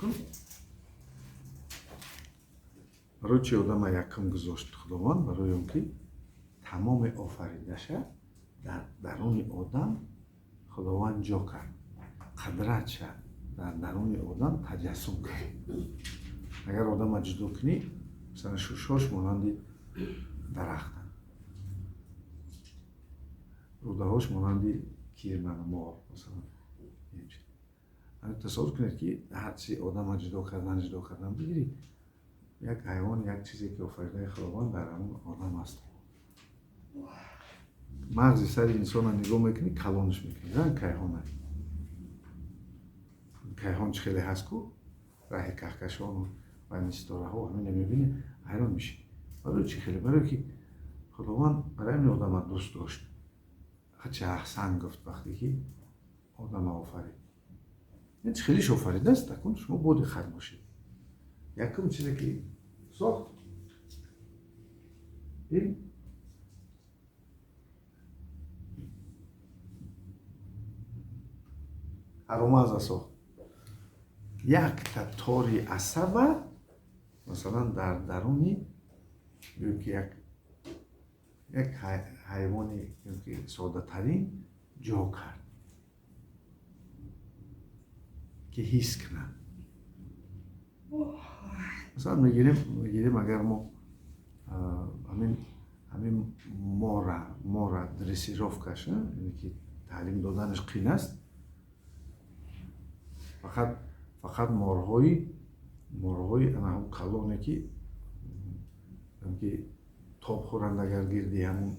کن برای چی آدم یکم گذاشت خداوند؟ برای اینکه تمام آفریدشه در درون آدم خداوند جا کرد، قدرتش در درون آدم تجسم کرد. اگر آدم جدا کنی مثلا شوشاش مانند درخت، رودهاش مانند کیرمن مار مثلا. تصور کنید که هر چی آدم جدا کردن بگیری یک حیوان، یک چیزی که آفریده خداوند در اون آدم است. مغز سر انسان رو نگاه میکنی کلانش میکنی، نه کیهانه. کیهان چه خیلی هست که راه کهکشان و این ستاره ها همین میبینی حیران میشی. برای چی خیلی؟ برای که خداوند برای این آدم دوست داشت. چه احسن گفت وقتی که آدم آفرید. این خیلیش آفریده است. تکن شما بود خر باشید. یکم چیزی که ساخت این ارومازه ساخت. یک تاری عصبه مثلا در درونی یک حیوانی که ساده ترین جا کرد که حس کنن. مثلا میگیریم اگر ما همین مارا درسیروفکاش، یعنی که تعلیم دادنش قین است. فقط مارهای هم کلونه که تاب خورند اگر گردی همون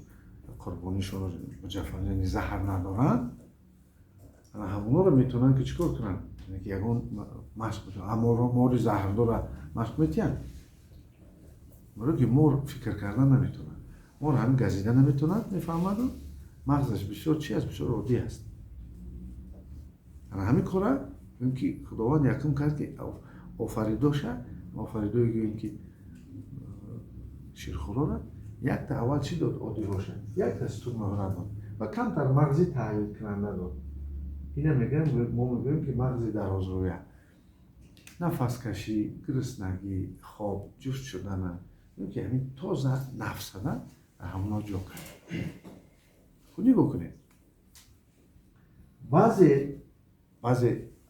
قربانیشون رو بجفن، یعنی زهر ندارن، همونا رو میتونن که چیکار کنن؟ یعنی که یکون مشق بکنن. اما ماری زهر داره مشق میتین. برای که مار فکر کردن نمیتونن، مار همین گزیده نمیتونن، میفهمد مغزش بسیار چی است؟ بسیار عادی است. همین کاره اینکه خداوند یکم کرد که آفریدوشه، آفریدوی که شیرخورا را یک تا اول چی داد؟ عادی باشه، یک تا ستون مهارت داد و کمتر مغزی تحلیل کننده داد. اینه میگم، ما میگیم که مغزی دراز رویه، نفس کشی، گرسنگی، خواب، جفت شدن، این که همین تازه نفس هدن همونا جا کرد. خودی بکنید. بعضی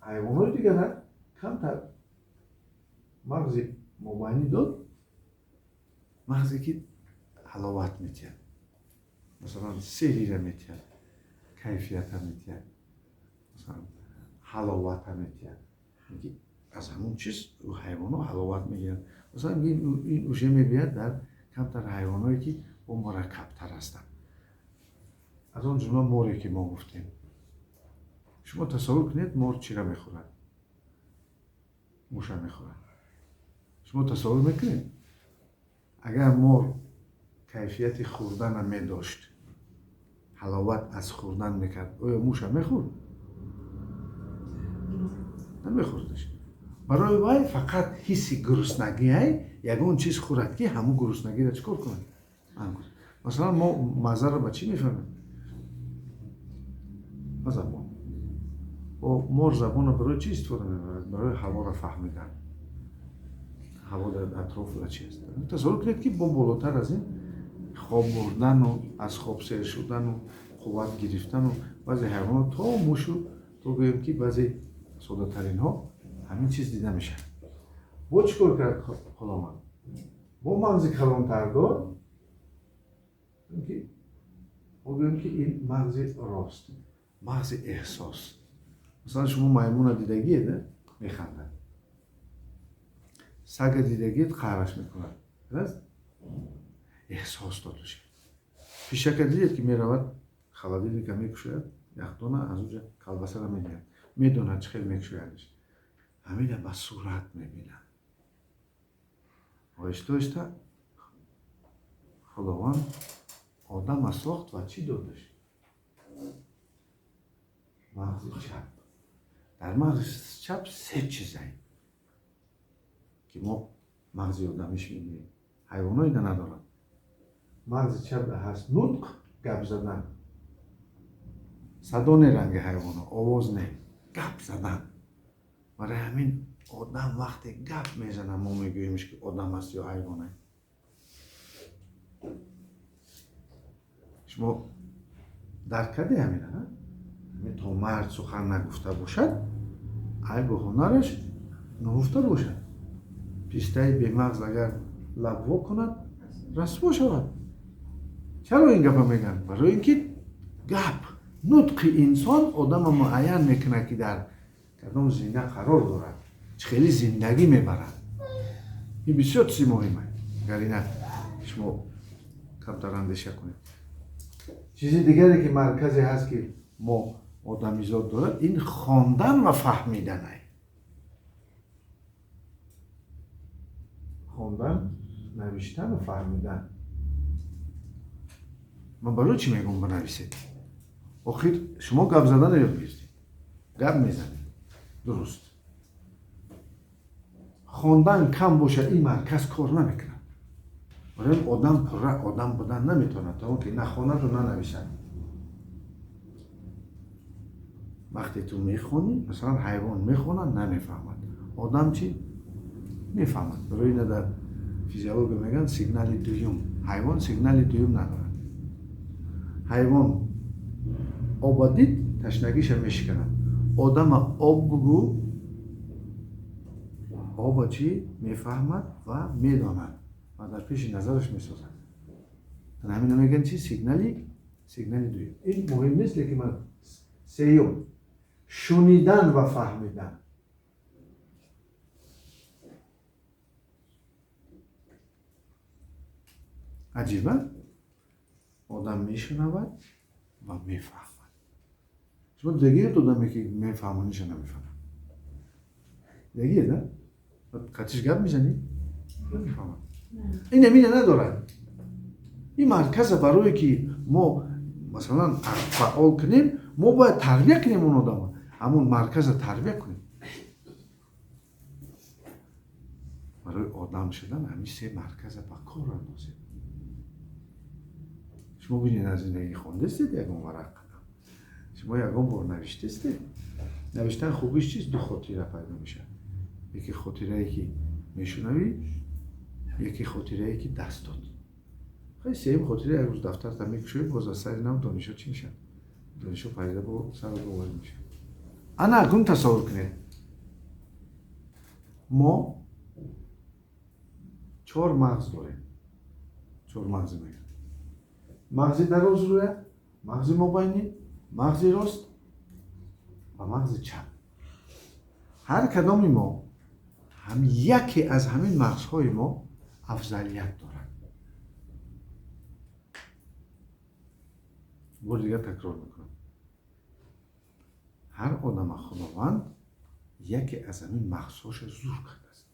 حیوانات دیگه نه کمتر مغزی مبانی داد، مغزی که حلاوت میتید، مثلا سیری را میتید، کیفیت را میتید، مثلا حلاوت را میتید. از همون چیز حیوان ها حلاوت میگیرن. مثلا این اوشه میبید در کمتر حیوانایی که با مرکبتر هستن. از اون جمله موری که ما گفتیم. شما تصور کنید مور چی را میخورد؟ موش را میخورد. شما تصور میکنید اگر مور کیفیت خوردن را میداشت، حلاوت از خوردن میکرد، آیا موش را میخورد؟ نمیخوردش. برای وای فقط حس گرسنگی های یگون چیز خورد که همون گرسنگی را چکار کنه؟ مثلا ما مزه را با چی میفهمیم؟ با زبان. و مور زبان را برای چی استفاده میبرد؟ برای هوا را فهمیدن. هوا در اطراف را چی است؟ تصور کنید که با بالاتر از این خواب بردن و از خواب سیر شدن و قوت گرفتن و بعضی حیوانات تا موشو تو بگیم که بعضی ساده ترین ها همین چیز دیده میشه. با چیکار کرد خداوند؟ با مغز کلانتر داد که ما بگیم که این مغز راست، مغز احساس. مثلا شما میمون دیدگیه ده میخنده، سگ دیدگیت قهرش میکنه، درست؟ احساس داده شد. پیشک دیدید که میرود خلادیلی که میکشوید، یخدانه از اونجا کلبسه را میگیرد، میدونه چه خیلی میکشویدش، همینه به صورت میبینن. آهسته خداوند آدم ساخت و چی دادش؟ مغز چپ. در مغز چپ سه چیزه که ما مغز آدمیش میبینیم، حیوانایی ندارن. مغز چپ هست نطق، گپ زدن، صدا نه رنگ حیوان ها، آواز نه، گپ زدن. برای همین آدم وقتی گپ میزنه ما میگوییمش که آدم است یا حیوانه. شما درک کرده همینه نه؟ همین تا مرد سخن نگفته باشد عیب و هنرش نهفته باشد. پیسته بی مغز اگر لب وا کند رسوا شود. چرا این گپ میگن؟ برای اینکه گپ نطق انسان آدم معین میکنه که در کدام زنده قرار دارد، خیلی زندگی میبرد. این بسیار چیز مهمه. اگر اینه شما کمتر اندیشه کنید. چیز دیگری که مرکزی هست که ما آدمیزاد دارد این خواندن و فهمیدن. خواندن، نوشتن و فهمیدن. من برای چی میگم بنویسید؟ آخر شما گپ زدن یاد گرفتید. گپ میزنید. درست. خواندن کم باشه این مرکز کار نمیکنه. برای آدم پره آدم بودن نمیتونه تا اون که نخواند و ننویسد. وقتی تو میخونی مثلا حیوان میخونن نمیفهمد. آدم چی؟ میفهمد. برای اینه در فیزیولوژی میگن سیگنال دوم. حیوان سیگنال دوم ندارد. حیوان آب دید تشنگیش میشکنه. آدم آب بگو آب چی میفهمد و میداند و در پیش نظرش میسازد. همین میگن چی؟ سیگنال دوم. این مهم نیست که من سیوم شنیدن و فهمیدن. عجیبه؟ آدم میشنود و میفهمد. شما دیگه آدمی که میفهمونیش نمیفهمد. دیگه نه؟ قطعش گپ میزنی؟ نمیفهمد. این امینه ندارد. این مرکز برای که ما مثلا فعال کنیم ما باید تربیه کنیم اون آدم. همون مرکز تربیه کنیم. برای آدم شدن همین سه مرکز با کار اندازیم. شما بینید از زندگی خونده استید یکم ورق. شما یکم بار نوشته استید. نوشتن خوبیش چیست؟ دو خاطره پیدا میشه. یکی خاطره ای که میشنوی، یکی خاطره ای که دست داد. خیلی سیم خاطره یک روز دفتر تا میکشوی باز از سر نام دانشجو چی میشن؟ دانشجو پیدا با سر دوباره میشه. انا اکنون تصور کنید. ما 4 مغز داریم. 4 مغز میگن. مغز دراز روی، مغز مابینی، مغز راست و مغز چپ. هر کدام ما هم یکی از همین مغزهای ما افضلیت دارد. بار دیگر تکرار میکنم. هر آدم خداوند یکی از همین مغزهاش زور کرده است.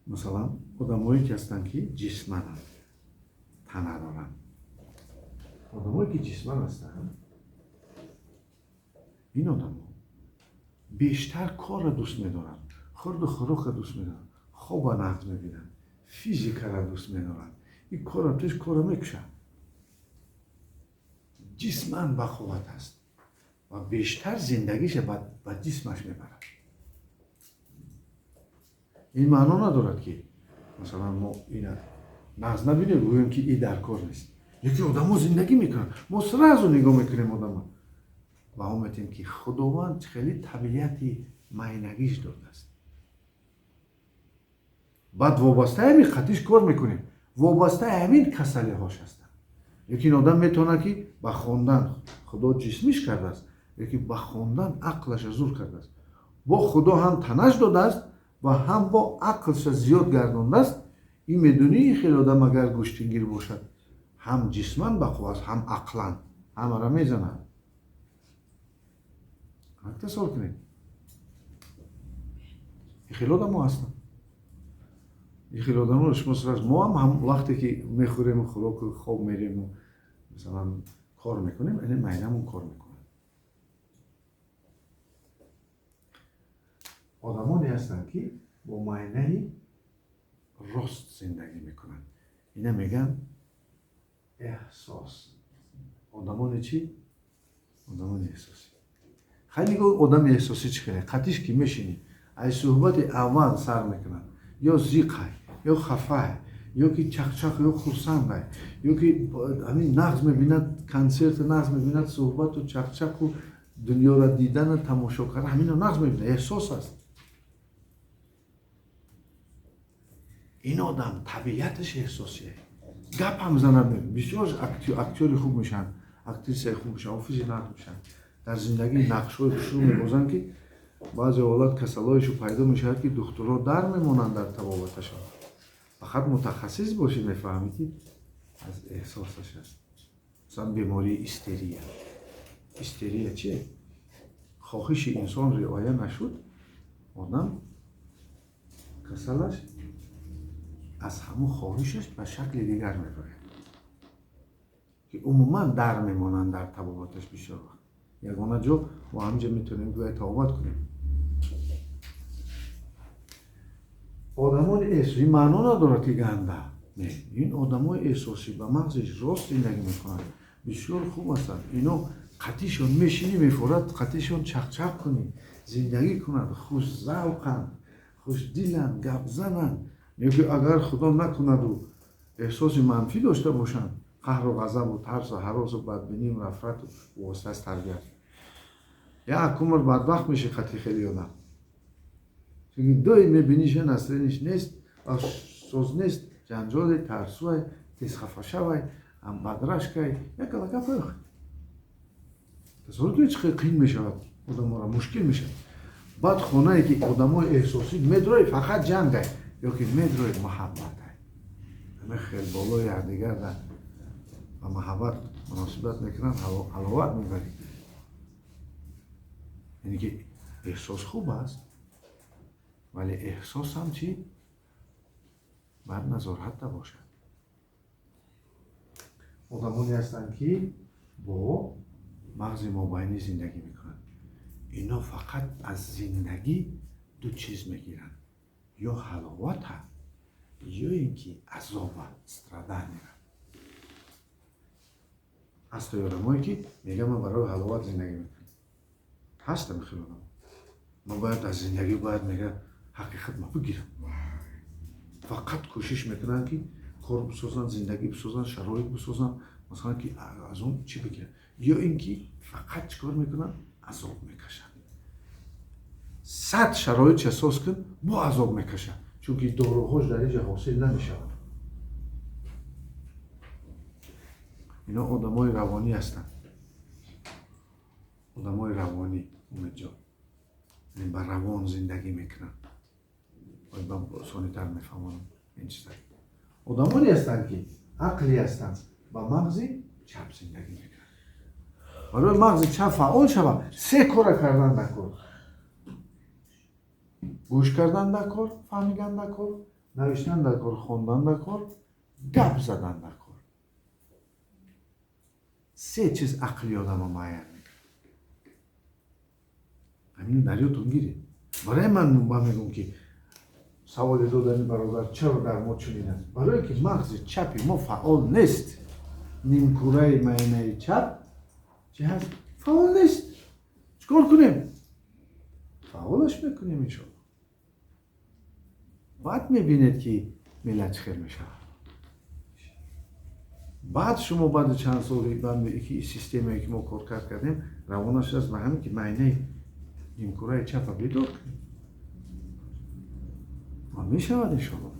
مثلا آدمایی که هستن که جسمانند، تنه دارند. آدمایی که جسمان هستند این آدم‌ها بیشتر کار را دوست می‌دارند، خورد و خوراک را دوست می‌دارند، خواب و نقد می‌بینند، فیزیک را دوست می‌دارند. این کار را توش کار می‌کشند. جسمان بخوات است و بیشتر زندگیش با جسمش می‌برد. این معنا ندارد که مثلا ما اینا نقص نبینیم بگوییم که این در کار نیست. یکی آدم‌ها زندگی می‌کنن، ما سرازو نگاه می‌کنیم آدم‌ها. و هم میتونیم که خداوند خیلی طبیعتی معینگیش داده است. بعد وابسته همین خطیش کار میکنیم. وابسته همین کسلی هاش هستن. یکی آدم میتونه که با خواندن خدا جسمیش کرده است. یکی با خواندن عقلش زور کرده است. با خدا هم تنش داده است و هم با عقلش زیاد گردانده است. این میدونی خیلی آدم اگر گوشتگیر باشد هم جسمن بخواست هم عقلن همه را میزنن. تصور کنید. این خیلی آدم ها هستن. این خیلی آدم ها شما سراغ ما هم وقتی که میخوریم خوراک و خواب میریم و مثلا کار میکنیم این معینمون کار میکنه. آدمانی هستن که با معینه راست زندگی میکنن. اینا میگن احساس. آدمان چی؟ آدمان احساسی. خیلی آدم احساسی چیه خطیش کی میشینی از صحبت اول سر میکنن یا زیقه یا خفه یا که چخچخ یا خرسنده یا که همین نغز میبیند کنسرت نغز میبیند صحبت و چخچخ و دنیا را دیدن و تماشا کردن همین نغز میبینه احساس است. این آدم طبیعتش احساسیه گپ هم زنن بسیار اکتوری خوب میشن اکتریسای خوب میشن آفیزی نقد میشن در زندگی نقش‌های شروع می‌کنن که بعضی اولاد کسلایشو پیدا میشه که دکترها در میمونن در طبابتشان فقط متخصص باشی میفهمی که از احساسش است. مثلا بیماری استریا چیه؟ خواهش انسان رعایت نشد آدم کسلش از همون خواهشش به شکل دیگر میبره که عموما در میمونن در طبابتش بسیار وقت یگانه جو ما همینجا میتونیم گویا تابت کنیم. آدمان احساسی معنا نداره که گنده نه این آدمای احساسی به مغزش راست زندگی میکنن بسیار خوب هستن اینا قطیشون میشینی میفورد قطیشون چخچخ کنی زندگی کنند خوش ذوقند خوش دیلند گپ زنند یا که اگر خدا نکند و احساس منفی داشته باشند قهر و غضب و ترس و هراس و بدبینی و نفرت و واسطه از تربیت یا حکومت بدبخت میشه خطی خیلی آدم چون دوی میبینیش نسلینش نیست سوز نیست جنجال ترسوه تیز خفه شوه هم بدرش که یک کلکه پایخ تصور کنید چه قین میشود آدم را مشکل میشه بعد خانه ای که آدم های احساسی میدروی فقط جنگه یا که میدروی محبت همه خیلی بالای یردیگر در و محبت مناسبت میکنن حلاوت میبرید یعنی که احساس خوب است ولی احساس هم چی؟ باید نظارت باشد آدمانی هستند که با مغز مابینی زندگی میکنن اینا فقط از زندگی دو چیز میگیرن یا حلاوت یا اینکه عذاب استرادن میرن هست آدمایی که میگم من برای حلاوت زندگی میکنم هستم خیلی آدم ما باید از زندگی باید میگه حقیقت ما بگیرم فقط کوشش میکنن که کار بسازن زندگی بسازن شرایط بسازن مثلا که از اون چی بگیرن یا اینکه فقط چیکار میکنن عذاب میکشن 100 شرایط احساس کن با عذاب میکشن چون که داروهاش در اینجا حاصل نمیشه اینا آدمای روانی هستن آدمای روانی اومد جا این بر روان زندگی میکنن باید من آسانی تر میفهمم این چیزایی آدمانی هستن که عقلی هستن با مغزی چپ زندگی میکنن برای مغز چپ فعال شود 3 کار کردن در کار گوش کردن در کار فهمیدن در کار نوشتن در کار خواندن در کار گپ زدن در کار 3 چیز عقلی آدم ها معین میکنن همین دریاتون گیرید برای من میگم که سوال دادن برادر چرا در ما چنین است برای که مغز چپی ما فعال نیست نیمکره معینه چپ چه هست فعال نیست چیکار کنیم فعالش میکنیم انشاءالله بعد میبینید که ملت خیر میشه بعد شما بعد چند سالی بعد یکی سیستمی که ما کار کردیم روانش از همین که معینه نیمکره چپ بیدار کنیم میشود انشاءالله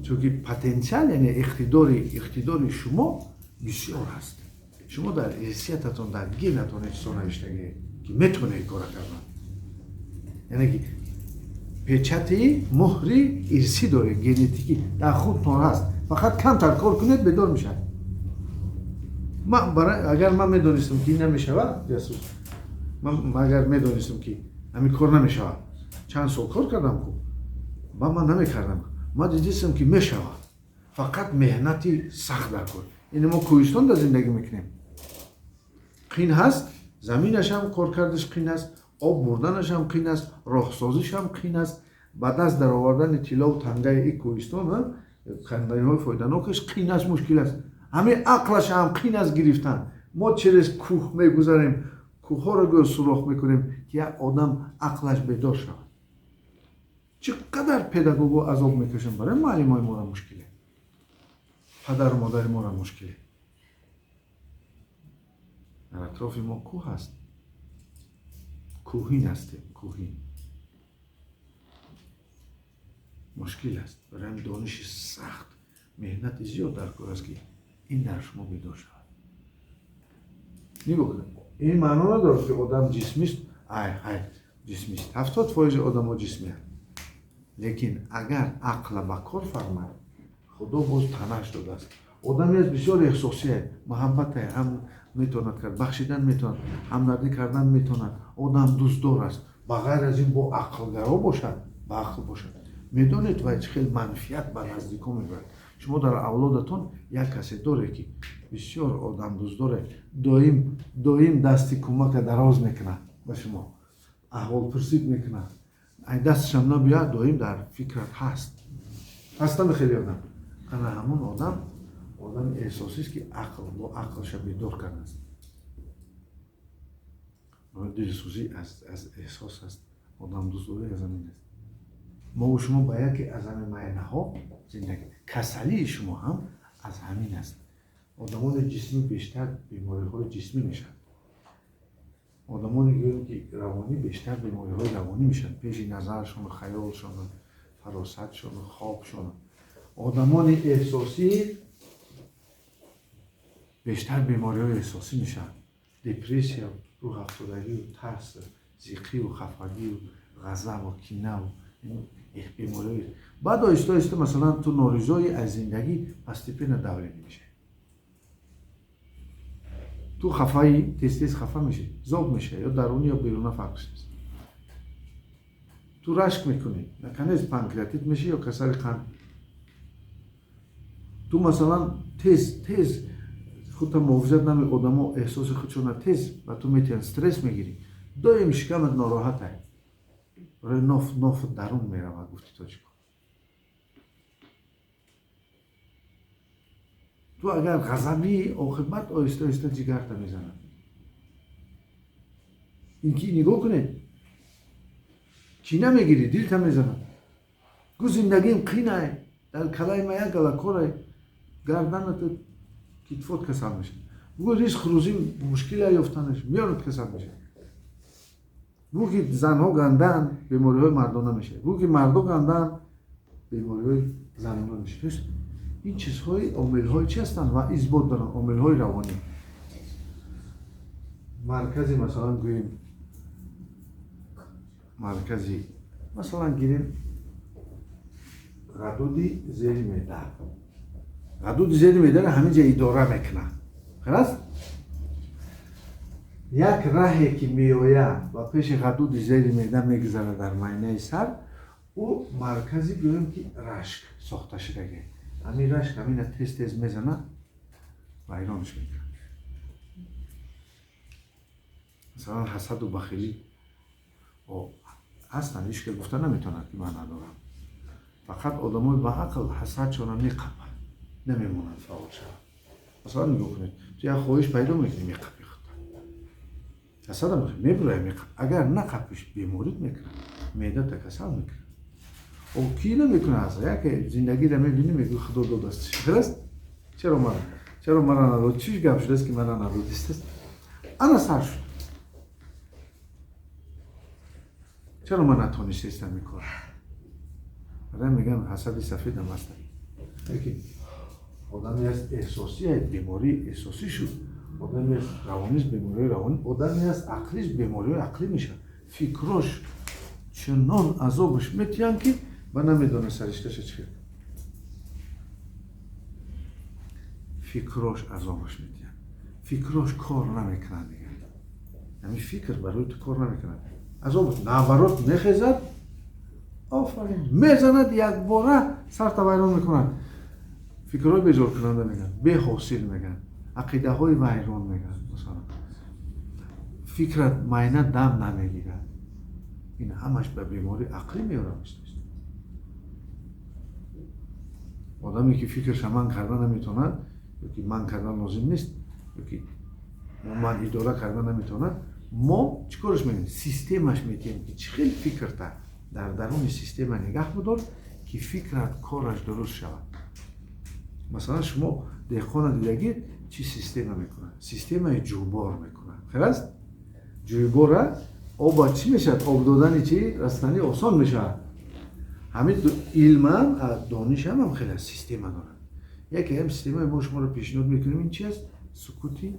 چون که پتانسیل یعنی اقتدار شما بسیار هست شما در حیثیتتون در گینتون اجسان نوشتگی که میتونه کار کردن یعنی که پیچتی مهری ارسی داره ژنتیکی در خودتون هست فقط کمتر کار کنید بدار میشن اگر من میدونستم که این نمیشود جاسوس من اگر میدونستم که همین کار نمیشود چند سال کار کردم کو من نمیکردم ما دیدیم که میشود فقط مهنتی سخت در کار این ما کوهستان در زندگی میکنیم قین هست زمینش هم کار کردش قین است آب بردنش هم قین است راهسازیش هم قین است بعد از در آوردن طلا و تنگه این کوهستان خندانی های فایده‌ناکش قین است مشکل است همه عقلش هم قین است گرفتن ما چرا کوه میگذاریم کوهها را گویا سوراخ میکنیم که یک آدم عقلش بیدار شود. چقدر پداگوگا عذاب میکشن برای معلمای ما را مشکله، پدر و مادر ما را مشکله. در اطراف ما کوه هست، کوهین هستیم، کوهین. مشکل است. برای همین دانش سخت، مهنت زیاد در کار است که این در شما بیدار شود. نگاه کنید، این معنا ندارد که آدم جسمی است. جسمی است. 70% آدم ها جسمی هست. لیکن اگر عقل با کار فرماید، خدا باز تنش داده است. آدمی از بسیار احساسی است، محبت است، هم میتواند کرد، بخشیدن میتواند، همدردی کردن میتواند، آدم دوستدار است. بغیر از این با عقلگرا باشد، با عقل باشد. میدونید و خیلی منفیت به نزدیکا میبرد. شما در اولادتون یک کسی داره که بسیار آدم دوست داره، دائم دستی کمک دراز میکنه به شما، احوال پرسید میکنه، این دستش هم نبیاد، دائم در فکرت هستن خیلی آدم. انا همون آدم احساسی است که با عقلش بیدار کرده است. دلسوزی از احساس است. آدم دوست داره از همین است. ما و شما باید که از همین معینه ها زندگی، کسلی شما هم از همین است. آدمان جسمی بیشتر بیماری های جسمی میشن، آدمانی که روانی بیشتر بیماری های روانی میشن، پیش نظرشون، خیالشون، فراستشون، خوابشون. آدمان احساسی بیشتر بیماری های احساسی میشن، دپرسی و روح افسردگی و ترس، ضیقی و خفگی و غضب و کینه و بیماری. بعد آهسته مثلا تو ناریزای از زندگی پس پین دوره نمیشه. تو خفایی تیز خفه میشه، زوب میشه، یا درونی یا بیرون فرقش نیست. تو رشک میکنی، مکانیزم پانکراتیت میشه یا کسر قند. تو مثلا تیز خودت محافظت نمی، آدما احساس خودشون تیز و تو میتونی استرس میگیری، دائم شکمت ناراحت است، برای ناف درون میره و گفتی تو چیکار. تو اگر غضبی عاقبت آهسته جگرت میزنه. این کی نگاه کنید، کینه میگیری، دلت میزنه. گو زندگیم قینه، در کلای ما یک گلکوره، گردنت کتفوت کسر میشه. بگو ریز خروزی مشکل یافتنش میارد کسر میشه. بگو که زنها گندن بیماری های مردانه میشه. بگو که مردو گندن بیماری های زنانه میشه. این چیزهای عامل های چی هستن و اثبات دارن، عامل های روانی. مرکزی مثلا گوییم، مرکزی مثلا گیریم غدودی زیر معده. غدود زیر معده را همینجا اداره میکنه. خلاص؟ یک راهی که میآید و پیش غدود زیر معده میگذره در معده سر، او مرکزی گوییم که رشک ساخته شده. همین رشک همین تیز میزنه و ایرانش میکنه. مثلا حسد و بخیلی اصلا هیچ که گفته نمیتونه که من ندارم. فقط آدمای با عقل حسدشون میقبن، نمیمونن فعال شدن. مثلا نگاه کنید، تو یک خواهش پیدا میکنی میقبی خود. حسد هم میبره میقب. اگر نقبش بیمورید میکنه، معده تکسل میکنه. او کی نمیکنه اصلا؟ یک زندگی رو میبینی میگه خدا دو دستش. خلاص؟ چرا مرا نداد؟ چیش گپ شده است که مرا نداد است؟ انا سر شد. چرا من نتونستم میکنم؟ برای میگن حسد سفید هم هست. لیکن آدمی از احساسی هست، بیماری احساسی شد. آدمی از روانیش بیماری روانی، آدمی از عقلیش بیماری عقلی میشه. فکرش چنان عذابش میتیان که و نمیدونه سرشتش چیه. فکرش عذابش میتیان. فکرش کار نمیکنه دیگه. یعنی فکر برای تو کار نمیکنه. عذابش نبرات میخیزد، آفرین میزند، یک باره سر تبایران میکنند. فکرهای بیجار کننده میگن، بی حاصل میگن، عقیده های ویران میگن. مثلا فکرت معینه دم نمیگیره. این همش به بیماری عقلی میارمش. آدمی که فکرش من کردن نمیتونه، یا که من کردن لازم نیست، یا که من اداره کردن نمیتونه، ما چیکارش میکنیم؟ سیستمش میتیم که چه خیلی فکر در درون سیستم نگاه بدار که فکرت کارش درست شود. مثلا شما دهقان دیدگی چی سیستم میکنن؟ سیستم جوبار میکنن. خیلی است؟ جوبار آب چی میشه؟ آب دادن چی؟ رستنی آسان میشه. همین علم هم دانش هم خیلی سیستم دارن. یکی هم سیستم ما شما رو پیشنهاد میکنیم این چی است؟ سکوتی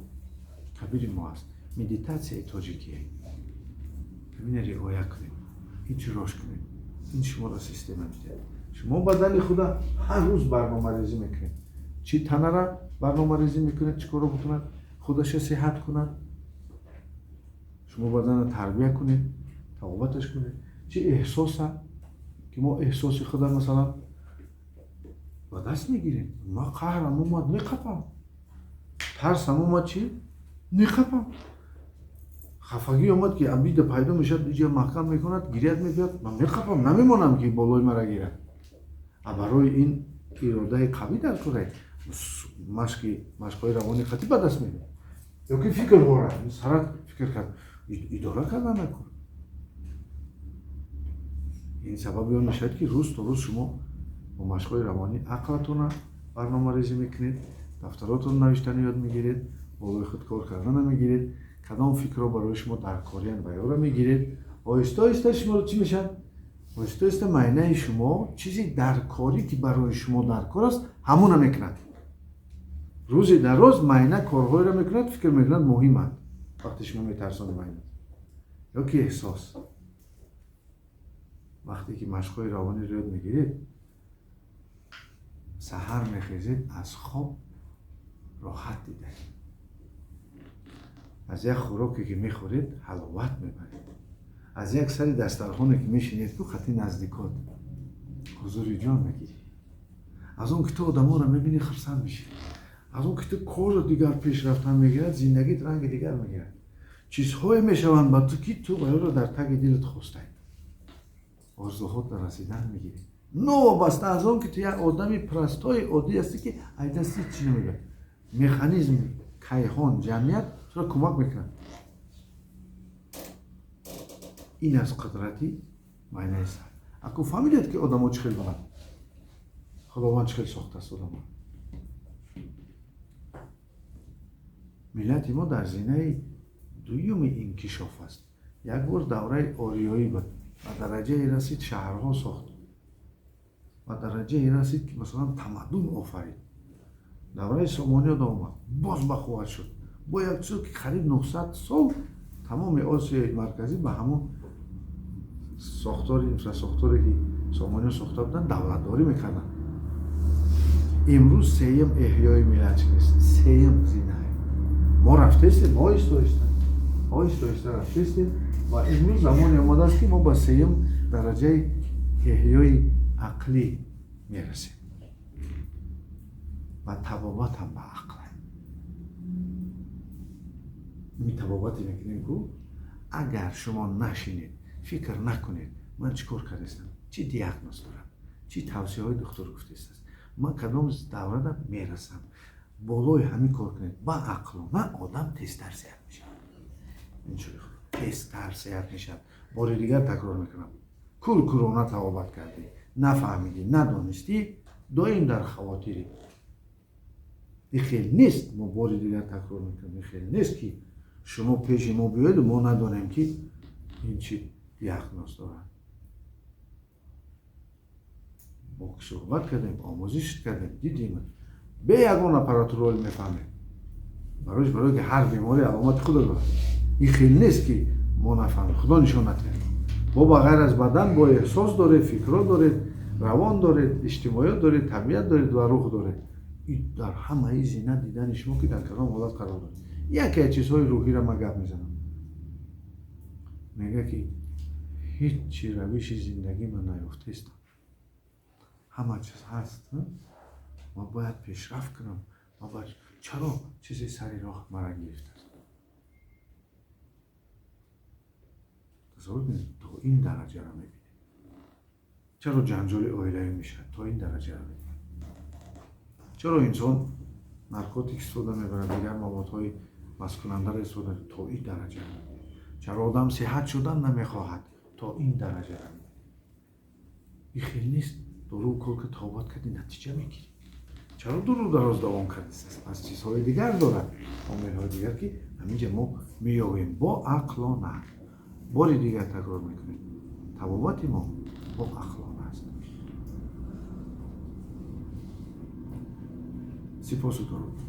کبیر ما است. مدیتاسیای تاجیکیه. ببینید رعایت کنید. این چی راش کنید. این شما را سیستم میده. شما بدن خدا هر روز برنامه‌ریزی میکنید. چی تنه را برنامه‌ریزی میکنید؟ چیکار بکنید؟ خودش صحت کند. شما بدن را تربیت کنید، تقویتش کنید. چی احساس که ما احساس خدا مثلا با دست میگیریم. ما قهرم اومد میخپم. ترسم اومد چی؟ میخپم. خفگی اومد که امید پیدا میشد اینجا محکم میکند گیرد میبید من میخپم نمیمونم که بالای مرا گیرد. برای این اراده قوی در کره مشقای روانی خطی به دست میده. یا که فکر باره سرت فکر کرد اداره کردن نکن. این سبب اون میشد که روز تا روز شما با مشقای روانی عقلتون برنامه ریزی میکنید، دفتراتون نوشتن یاد میگیرید، بالای خود کار کردن میگیرید، کدام فکر رو برای شما در کاریان و یاد میگیرید. آهسته آهسته شما رو چی میشن؟ آهسته آهسته معنی شما چیزی در کاری که برای شما در کار است همون میکند. روزی در روز معنی کارهای رو میکند، فکر میکند مهمند. وقتی شما میترسان معنی یا که احساس وقتی که مشقای روانی رو یاد میگیرید سحر میخیزید از خواب راحت دیده. از یک خوراکی که میخورید حلاوت میبرید. از یک سری دسترخوانی که میشینید تو خطی نزدیکات حضوری جان میگیری. از اون که تو آدم ها رو میبینی خرسند میشی. از اون که تو کار دیگر پیش رفتن میگیرد زندگیت رنگ دیگر میگیرد. چیزهای میشوند با تو که تو باید رو در تگ دلت خواسته آرزوهات در رسیدن میگیری. نوابسته از اون که تو یک آدمی پرستای عادی هستی که ای دستی چی میگه مکانیزم کیهان جمعیت تو را کمک میکنه. این از قدرتی معنی است. اگه فهمیدید که آدم ها چه خیلی بلند خداوند چه خیلی ساخته است آدم ها. ملت ما در زینه دویم انکشاف است. یک بار دوره آریایی بود و درجه رسید شهرها ساخت و درجه رسید که مثلا تمدن آفرید. دوره سامانی ها آمد باز بخواهد شد با یک چیز که قریب 900 سال تمام آسیای مرکزی به همون ساختار انفراساختاری که سامانی ها ساخته بودن دولتداری میکردن. امروز سیم احیای ملت نیست، سیم زینه ما رفتیم، ما آیسته رفتیم و امروز زمانی آمده است که ما با سیم درجه احیای عقلی میرسیم و تبابت هم به عقل می تبابتی میکنیم که اگر شما نشینید فکر نکنید من چی کار کردستم، چی دیاگنوز دارم، چی توصیه های دکتر گفته است، من کدام دوره را میرسم بالای همین کار کنید با عقل و من آدم تیزتر صحت میشه. اینجوری تیزتر صحت میشه. بار دیگر تکرار میکنم کرونا تبابت کردی نفهمیدی ندانستی دائم در خواتیری. این خیلی نیست. ما بار دیگر تکرار میکنم این خیلی نیست که شما پیش ما بیاید و ما ندانیم که این چی دیاگنوز دارن. ما که صحبت کردیم آموزش کردیم دیدیم به یگان اپراتور میفهمیم برای که هر بیماری علامت خود داره. این خیلی نیست که ما نفهمیم. خدا نشان نده. با بغیر از بدن با احساس داره، فکرها داره، روان داره، اجتماعیات داره، طبیعت داره و روح داره. این در همه زینه دیدن شما که در کدام حالت قرار داره. یکی از چیزهای روحی را من گپ میزنم میگه که هیچ روش زندگی من نیافته است. همه چیز هست. ما باید پیشرفت کنم. ما باید چرا چیزی سری راه مرا گرفته است. تصور کنید تا این درجه را میبینید. چرا جنجال عائله‌ای میشه تا این درجه را میبینید. چرا انسان نارکوتیک استفاده میبره دیگر موادهای مسکننده را استفاده تا این درجه را میبینید. چرا آدم صحت شدن نمیخواهد تا این درجه روی؟ این خیلی نیست درو کل که توبات کردی نتیجه میگیری. چرا درو دراز دوام کردی؟ از چیزهای دیگر دارد، عاملهای دیگر که همینجا ما میابیم با عقلانه. باری دیگر تکرار میکنیم توبات ما با عقلانه است. سپاس و درود.